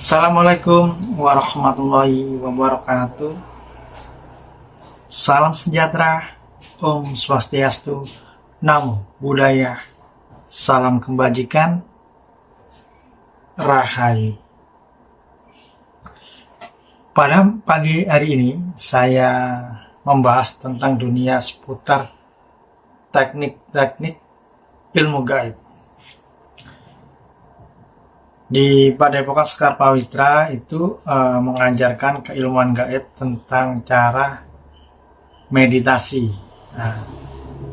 Assalamualaikum warahmatullahi wabarakatuh. Salam sejahtera, Om Swastiastu, Namo Buddhaya, salam kebajikan, Rahayu. Pada pagi hari ini saya membahas tentang dunia seputar teknik-teknik ilmu gaib. Di Padepokan Sekar Pawitra itu mengajarkan keilmuan gaib tentang cara meditasi. Nah,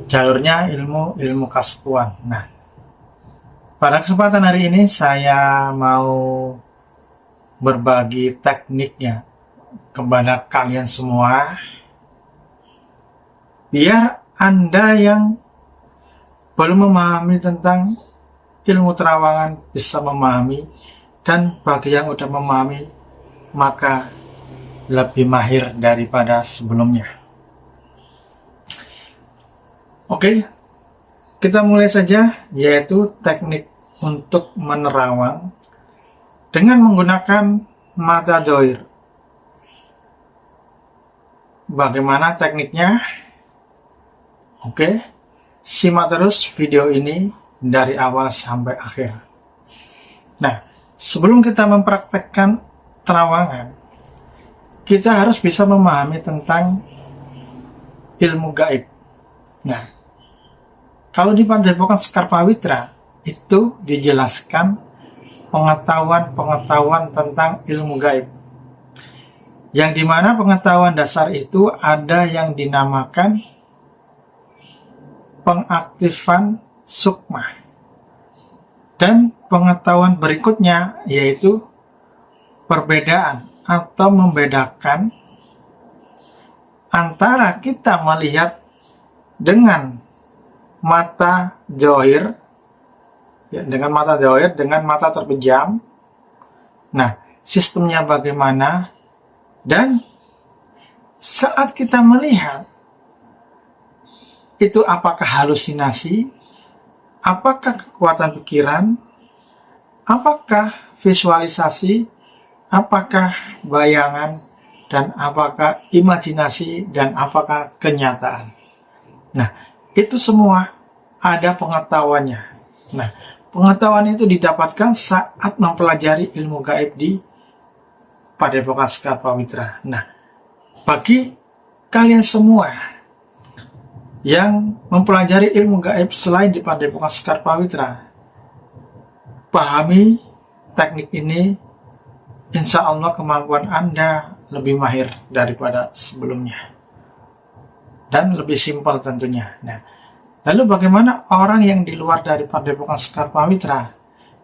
jalurnya ilmu kaspuan. Nah, pada kesempatan hari ini saya mau berbagi tekniknya kepada kalian semua, biar Anda yang belum memahami tentang ilmu terawangan bisa memahami, dan bagi yang udah memahami maka lebih mahir daripada sebelumnya. Oke, kita mulai saja, yaitu teknik untuk menerawang dengan menggunakan mata doir. Bagaimana tekniknya? Oke, simak terus video ini dari awal sampai akhir. Nah, sebelum kita mempraktekkan terawangan, kita harus bisa memahami tentang ilmu gaib. Nah, kalau di Padepokan Sekar Pawitra itu dijelaskan pengetahuan tentang ilmu gaib, yang dimana pengetahuan dasar itu ada yang dinamakan pengaktifan sukma, dan pengetahuan berikutnya yaitu perbedaan atau membedakan antara kita melihat dengan mata zohir, dengan mata terpejam. Nah, sistemnya bagaimana, dan saat kita melihat itu apakah halusinasi, apakah kekuatan pikiran, apakah visualisasi, apakah bayangan, dan apakah imajinasi, dan apakah kenyataan. Nah, itu semua ada pengetahuannya. Nah, pengetahuan itu didapatkan saat mempelajari ilmu gaib di Padepokan Sekar Pawitra. Nah, bagi kalian semua yang mempelajari ilmu gaib selain di Padepokan Sekar Pawitra, pahami teknik ini, insya Allah kemampuan Anda lebih mahir daripada sebelumnya, dan lebih simpel tentunya. Nah, lalu bagaimana orang yang di luar dari Padepokan Sekar Pawitra?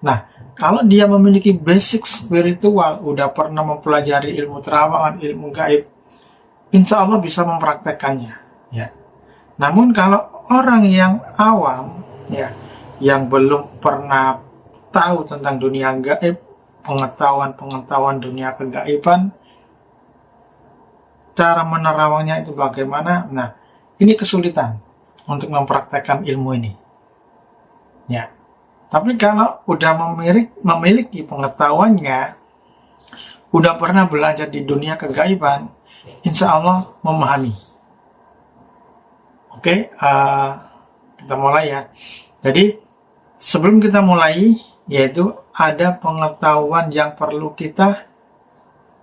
Nah, kalau dia memiliki basic spiritual, udah pernah mempelajari ilmu terawangan, ilmu gaib, insya Allah bisa mempraktekannya, ya. Namun kalau orang yang awam, ya, yang belum pernah tahu tentang dunia gaib, pengetahuan dunia kegaiban, cara menerawangnya itu bagaimana? Nah, ini kesulitan untuk mempraktekkan ilmu ini, ya. Tapi kalau udah memiliki pengetahuannya, udah pernah belajar di dunia kegaiban, insya Allah memahami. Oke, kita mulai ya. Jadi, sebelum kita mulai, yaitu ada pengetahuan yang perlu kita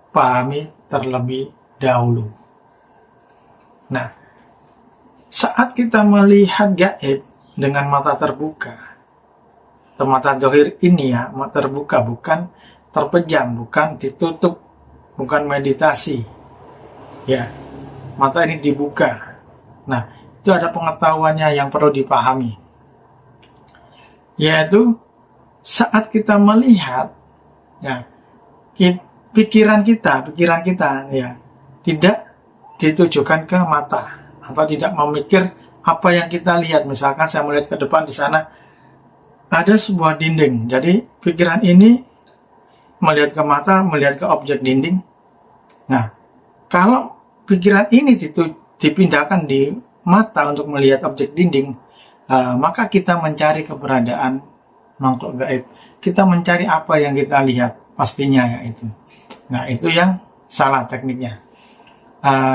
pahami terlebih dahulu. Nah, saat kita melihat gaib dengan mata terbuka, atau mata zohir ini ya, mata terbuka, bukan terpejam, bukan ditutup, bukan meditasi. Ya, mata ini dibuka. Nah, itu ada pengetahuannya yang perlu dipahami, yaitu saat kita melihat, ya, pikiran kita ya tidak ditujukan ke mata, atau tidak memikir apa yang kita lihat. Misalkan saya melihat ke depan, di sana ada sebuah dinding, jadi pikiran ini melihat ke mata, melihat ke objek dinding. Nah, kalau pikiran ini dipindahkan di mata untuk melihat objek dinding, maka kita mencari keberadaan makhluk gaib. Kita mencari apa yang kita lihat. pastinya ya itu. Nah, itu yang salah tekniknya.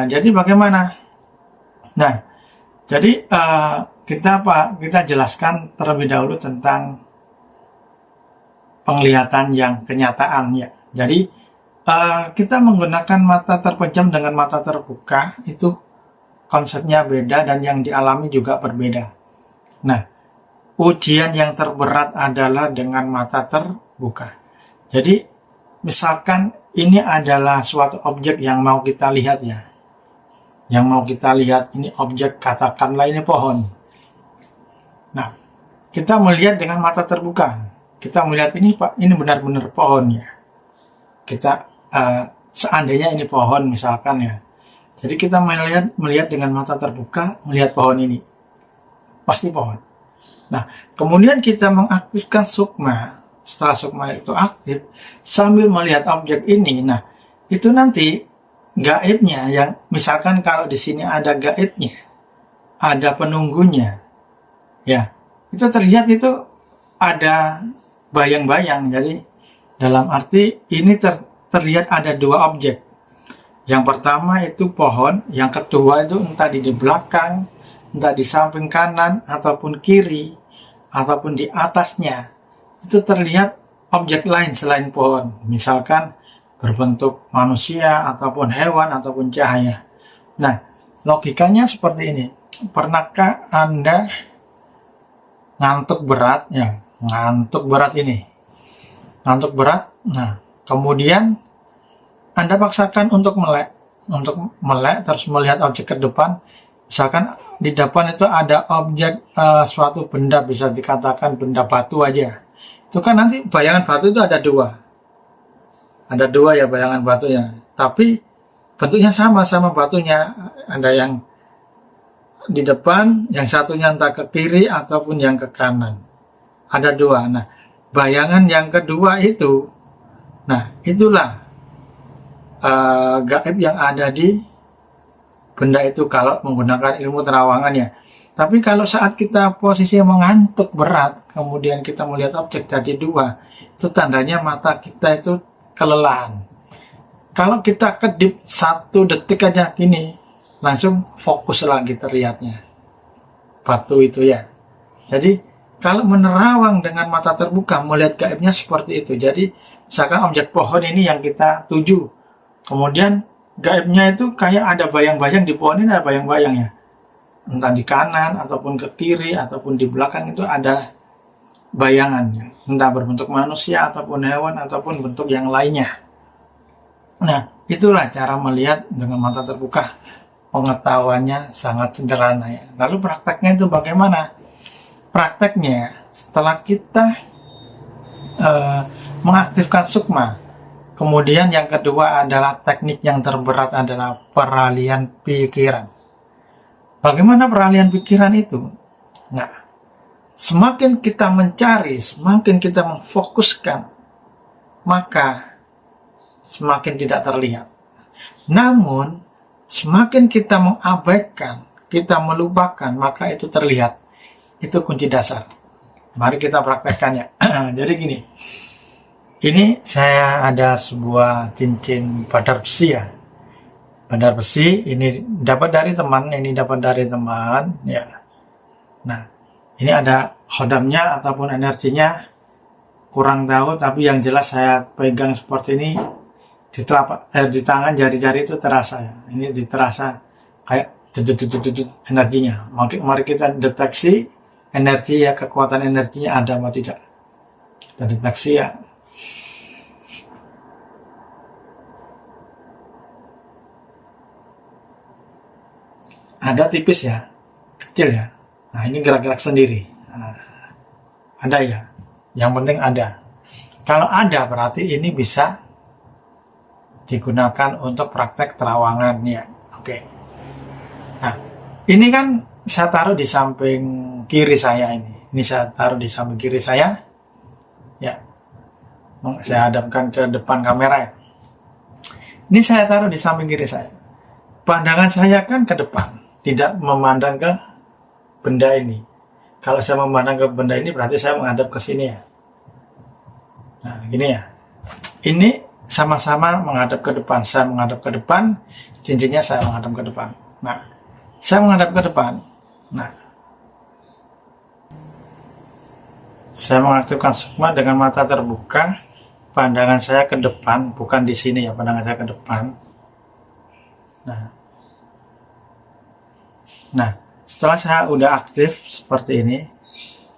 Jadi bagaimana? Nah, jadi kita jelaskan terlebih dahulu tentang penglihatan yang kenyataan ya. Jadi kita menggunakan mata terpejam dengan mata terbuka itu konsepnya beda dan yang dialami juga berbeda. Nah, ujian yang terberat adalah dengan mata terbuka. Jadi, misalkan ini adalah suatu objek yang mau kita lihat ya. Yang mau kita lihat ini objek, katakanlah ini pohon. Nah, kita melihat dengan mata terbuka. Kita melihat ini Pak, ini benar-benar pohon ya. Kita seandainya ini pohon misalkan ya. Jadi kita melihat dengan mata terbuka, melihat pohon ini. Pasti pohon. Nah, kemudian kita mengaktifkan sukma. Setelah sukma itu aktif, sambil melihat objek ini, nah, itu nanti gaibnya yang, misalkan kalau di sini ada gaibnya, ada penunggunya, ya, itu terlihat itu ada bayang-bayang. Jadi, dalam arti ini terlihat ada dua objek. Yang pertama itu pohon, yang kedua itu entah di belakang, entah di samping kanan, ataupun kiri, ataupun di atasnya. Itu terlihat objek lain selain pohon. Misalkan berbentuk manusia, ataupun hewan, ataupun cahaya. Nah, logikanya seperti ini. Pernahkah Anda ngantuk berat? Ya, ngantuk berat ini. Ngantuk berat. Nah, kemudian Anda paksakan untuk melek terus melihat objek ke depan. Misalkan di depan itu ada objek suatu benda, bisa dikatakan benda batu aja. Itu kan nanti bayangan batu itu ada dua. Ada dua ya bayangan batunya. Tapi bentuknya sama batunya. Ada yang di depan, yang satunya entah ke kiri ataupun yang ke kanan. Ada dua. Nah, bayangan yang kedua itu, nah itulah gaib yang ada di benda itu kalau menggunakan ilmu terawangan ya. Tapi kalau saat kita posisi mengantuk berat, kemudian kita melihat objek jadi dua, itu tandanya mata kita itu kelelahan. Kalau kita kedip 1 detik aja gini, langsung fokus lagi terlihatnya batu itu ya. Jadi kalau menerawang dengan mata terbuka, melihat gaibnya seperti itu. Jadi misalkan objek pohon ini yang kita tuju, kemudian gaibnya itu kayak ada bayang-bayang di pohon ini, ada bayang-bayang ya. Entah di kanan, ataupun ke kiri, ataupun di belakang itu ada bayangannya. Entah berbentuk manusia, ataupun hewan, ataupun bentuk yang lainnya. Nah, itulah cara melihat dengan mata terbuka. Pengetahuannya sangat sederhana ya. Lalu prakteknya itu bagaimana? Prakteknya, setelah kita mengaktifkan sukma, kemudian yang kedua adalah teknik yang terberat adalah peralihan pikiran. Bagaimana peralihan pikiran itu? Nah, semakin kita mencari, semakin kita memfokuskan, maka semakin tidak terlihat. Namun, semakin kita mengabaikan, kita melupakan, maka itu terlihat. Itu kunci dasar. Mari kita praktekkan ya. Jadi gini, ini saya ada sebuah cincin badar besi ya. Badar besi ini dapat dari teman, ya. Nah, ini ada khodamnya ataupun energinya kurang tahu, tapi yang jelas saya pegang seperti ini di tangan jari-jari itu terasa ya. Ini terasa kayak energinya. Mari kita deteksi energi ya, kekuatan energinya ada atau tidak. Kita deteksi ya. Ada tipis ya, kecil ya. Nah, ini gerak-gerak sendiri. Nah, ada ya. Yang penting ada. Kalau ada berarti ini bisa digunakan untuk praktek terawangan ya. Oke. Nah, ini kan saya taruh di samping kiri saya ini. Ini saya taruh di samping kiri saya. Ya. Saya hadapkan ke depan kamera ya. Ini saya taruh di samping kiri saya. Pandangan saya kan ke depan, tidak memandang ke benda ini. Kalau saya memandang ke benda ini berarti saya menghadap ke sini ya. Nah, gini ya. ini sama-sama menghadap ke depan. Saya menghadap ke depan, cincinnya saya menghadap ke depan. Nah, saya menghadap ke depan. Nah, saya mengaktifkan sukma dengan mata terbuka, pandangan saya ke depan, bukan di sini ya, pandangan saya ke depan. Nah, setelah saya udah aktif seperti ini,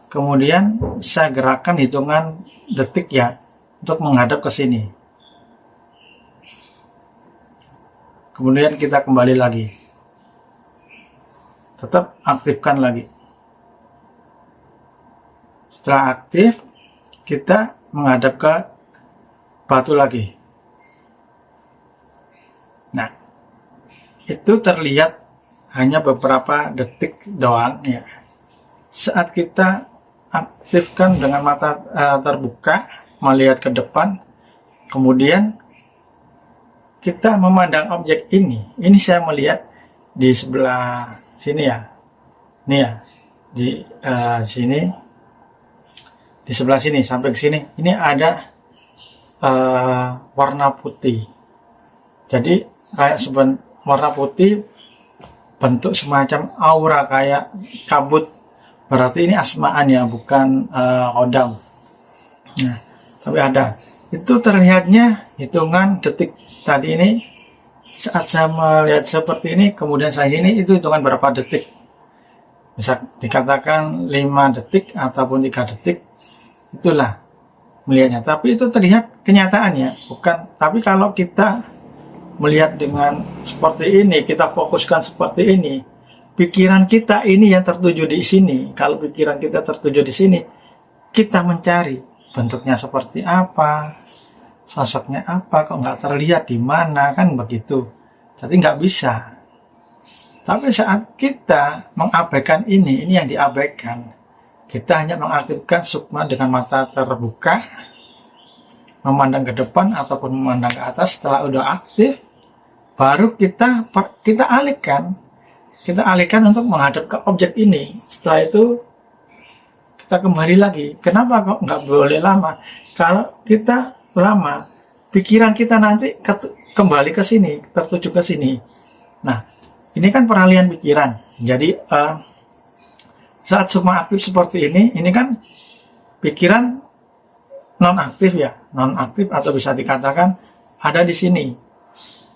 kemudian saya gerakan hitungan detik ya, untuk menghadap ke sini. Kemudian kita kembali lagi. Tetap aktifkan lagi. Setelah aktif, kita menghadap ke batu lagi. Nah, itu terlihat hanya beberapa detik doang ya. Saat kita aktifkan dengan mata terbuka, melihat ke depan, kemudian kita memandang objek ini. Ini saya melihat di sebelah sini ya. Ini ya, di sini, di sebelah sini sampai ke sini. Ini ada warna putih. Jadi kayak warna putih, bentuk semacam aura kayak kabut. Berarti ini asmaan ya, bukan kodam. Nah, tapi ada. Itu terlihatnya hitungan detik. Tadi ini saat saya melihat seperti ini, kemudian saya ini, itu hitungan berapa detik. Bisa dikatakan 5 detik ataupun 3 detik. Itulah melihatnya. Tapi itu terlihat kenyataannya, bukan. Tapi kalau kita melihat dengan seperti ini, kita fokuskan seperti ini, pikiran kita ini yang tertuju di sini. Kalau pikiran kita tertuju di sini, kita mencari bentuknya seperti apa, sosoknya apa, kok nggak terlihat di mana, kan begitu. Jadi nggak bisa. Tapi saat kita mengabaikan ini yang diabaikan. Kita hanya mengaktifkan sukma dengan mata terbuka, memandang ke depan ataupun memandang ke atas. Setelah udah aktif, baru kita alihkan untuk menghadap ke objek ini. Setelah itu kita kembali lagi. Kenapa kok nggak boleh lama? Kalau kita lama, pikiran kita nanti kembali ke sini, tertuju ke sini. Nah, ini kan peralihan pikiran. Jadi saat sukma aktif seperti ini kan pikiran non aktif ya, non aktif atau bisa dikatakan ada di sini.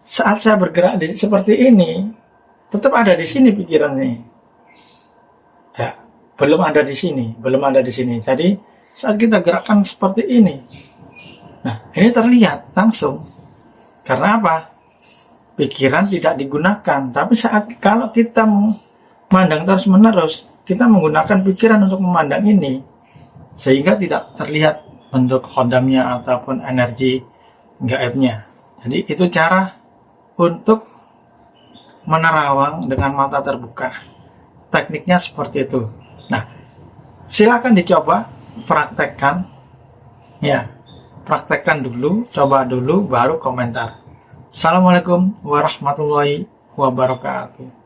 Saat saya bergerak seperti ini, tetap ada di sini pikirannya. Ya, belum ada di sini. Tadi saat kita gerakan seperti ini, nah ini terlihat langsung. Karena apa? Pikiran tidak digunakan. Tapi kalau kita memandang terus menerus, kita menggunakan pikiran untuk memandang ini, sehingga tidak terlihat bentuk khodamnya ataupun energi gaibnya. Jadi itu cara untuk menerawang dengan mata terbuka. Tekniknya seperti itu. Nah, silakan dicoba, praktekkan. Ya, praktekkan dulu, coba dulu, baru komentar. Assalamualaikum warahmatullahi wabarakatuh.